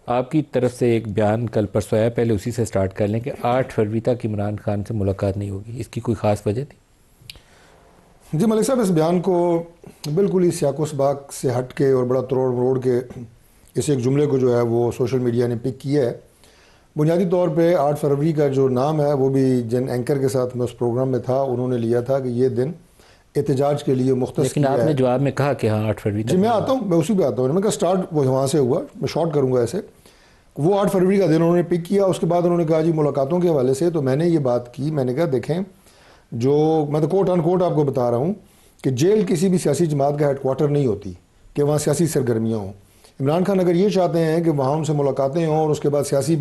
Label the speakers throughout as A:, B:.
A: आपकी तरफ से एक बयान कल परसों आया, पहले उसी से स्टार्ट कर लें कि 8 फरवरी तक इमरान खान से मुलाकात नहीं होगी, इसकी कोई ख़ास वजह थी?
B: जी मलिक साहब, इस बयान को बिल्कुल ही सियाको-सबाक से हट के और बड़ा तरोड़ मरोड़ के इस एक जुमले को जो है वो सोशल मीडिया ने पिक किया है। बुनियादी तौर पे 8 फरवरी का जो नाम है वो भी जिन एंकर के साथ मैं उस प्रोग्राम में था उन्होंने लिया था कि ये दिन एहतजाज के लिए मुख्तस
A: लेकिन
B: किया
A: आपने
B: है।
A: जवाब में कहा कि हाँ 8 फरवरी
B: जी
A: तक।
B: मैं आता हूँ, मैं उसी पे आता हूँ। मैं कहा स्टार्ट वो वहाँ से हुआ, मैं शॉर्ट करूँगा ऐसे। वो 8 फरवरी का दिन उन्होंने पिक किया। उसके बाद उन्होंने कहा जी मुलाकातों के हवाले से, तो मैंने ये बात की। मैंने कहा देखें, जो मैं तो कोट अनकोट आपको बता रहा हूँ कि जेल किसी भी सियासी जमात का हेडक्वार्टर नहीं होती कि वहाँ सियासी सरगर्मियाँ हों। इमरान खान अगर ये चाहते हैं कि वहाँ उनसे मुलाकातें हों और उसके बाद सियासी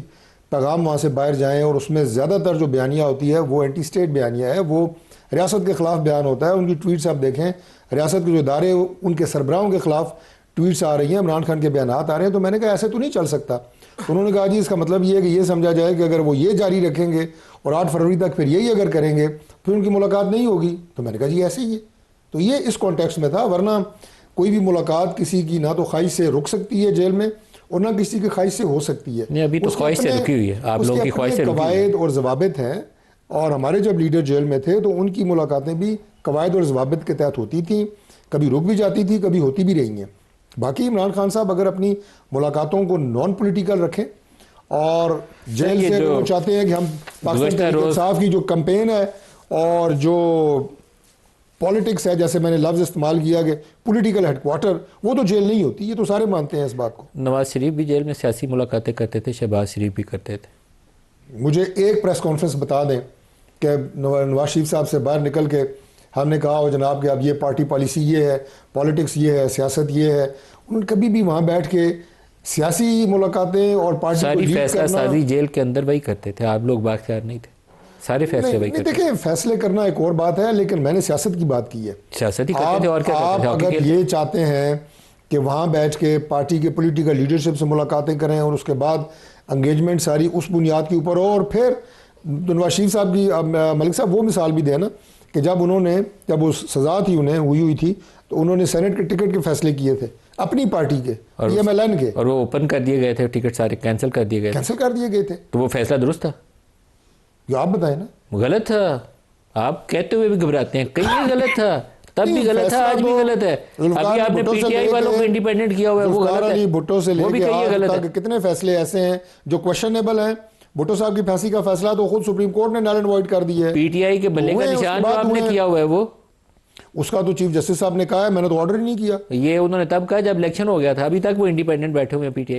B: पैगाम वहाँ से बाहर जाएँ, और उसमें ज़्यादातर जो बयानिया होती है वो एंटी स्टेट बयानिया है, वो रियासत के ख़िलाफ़ बयान होता है। उनकी ट्वीट्स आप देखें, रियासत के जो इदारे उनके सरबराहों के ख़िलाफ़ ट्वीट्स आ रही हैं, इमरान खान के बयान आ रहे हैं। तो मैंने कहा ऐसे तो नहीं चल सकता। तो उन्होंने कहा जी इसका मतलब ये है कि ये समझा जाए कि अगर वो ये जारी रखेंगे और 8 फरवरी तक फिर यही अगर करेंगे फिर उनकी मुलाकात नहीं होगी। तो मैंने कहा जी ऐसे ही है। तो ये इस कॉन्टेक्स्ट में था, वरना कोई भी मुलाकात किसी की ना तो ख्वाहिश से रुक सकती है जेल में और ना किसी की ख्वाहिश से हो सकती है।
A: नहीं, अभी तो ख्वाहिश से रुकी हुई है, आप लोगों की ख्वाहिश से रुकी हुई है।
B: कवायद और जवाबित हैं, और हमारे जब लीडर जेल में थे तो उनकी मुलाकातें भी कवायद और जवाबित के तहत होती थी, कभी रुक भी जाती थी, कभी होती भी रही हैं। बाकी इमरान खान साहब अगर अपनी मुलाकातों को नॉन पॉलिटिकल रखें और जेल से वो चाहते हैं कि हम पाकिस्तान तहरीक इंसाफ की जो कैंपेन है और जो पॉलिटिक्स है, जैसे मैंने लफ्ज़ इस्तेमाल किया कि पॉलिटिकल हेडक्वार्टर, वो तो जेल नहीं होती। ये तो सारे मानते हैं इस बात को।
A: नवाज शरीफ भी जेल में सियासी मुलाकातें करते थे, शहबाज शरीफ भी करते थे।
B: मुझे एक प्रेस कॉन्फ्रेंस बता दें कि नवाज शरीफ साहब से बाहर निकल के हमने कहा हो जनाब कि अब ये पार्टी पॉलिसी ये है, पॉलिटिक्स ये है, सियासत ये है। उन्होंने कभी भी वहाँ बैठ के सियासी मुलाकातें और पार्टी
A: सारी फैसला साजी जेल के अंदर वही करते थे, आप लोग बाख्तियार नहीं थे, सारे फैसले वही करते थे।
B: देखिए फैसले करना एक और बात है, लेकिन मैंने सियासत की बात की है।
A: सियासत ही करते थे और क्या
B: आप
A: करते थे?
B: अगर ये चाहते हैं कि वहाँ बैठ के पार्टी के पॉलिटिकल लीडरशिप से मुलाकातें करें और उसके बाद एंगेजमेंट सारी उस बुनियाद के ऊपर हो, और फिर नवाज शरीफ साहब की मलिक साहब वो मिसाल भी देना कि जब वो सज़ा थी उन्हें हुई थी तो उन्होंने सेनेट के टिकट के फैसले किए थे अपनी पार्टी के, PMLN के,
A: और वो ओपन कर दिए गए थे, टिकट सारे कैंसिल कर दिए गए थे। तो वो फैसला दुरुस्त था?
B: ये आप बताएं ना।
A: गलत था। आप कहते हुए भी घबराते हैं, कहीं गलत था, तब भी गलत था, आज भी गलत है। अभी आपने PTI वालों को इंडिपेंडेंट किया हुआ है, वो गलत है।
B: भुट्टो से
A: वो भी कहिए गलत है।
B: कितने फैसले ऐसे हैं जो क्वेश्चनेबल हैं। भुट्टो साहब की फांसी का फैसला तो खुद सुप्रीम कोर्ट ने नल एंड वॉइड कर दिया है।
A: PTI के बल्ले का निशान जो आपने किया हुआ है वो,
B: उसका तो चीफ जस्टिस साहब ने कहा है, मैंने तो ऑर्डर ही नहीं किया।
A: ये उन्होंने तब कहा जब इलेक्शन हो गया था, अभी तक वो इंडिपेंडेंट बैठे हुए हैं PTI।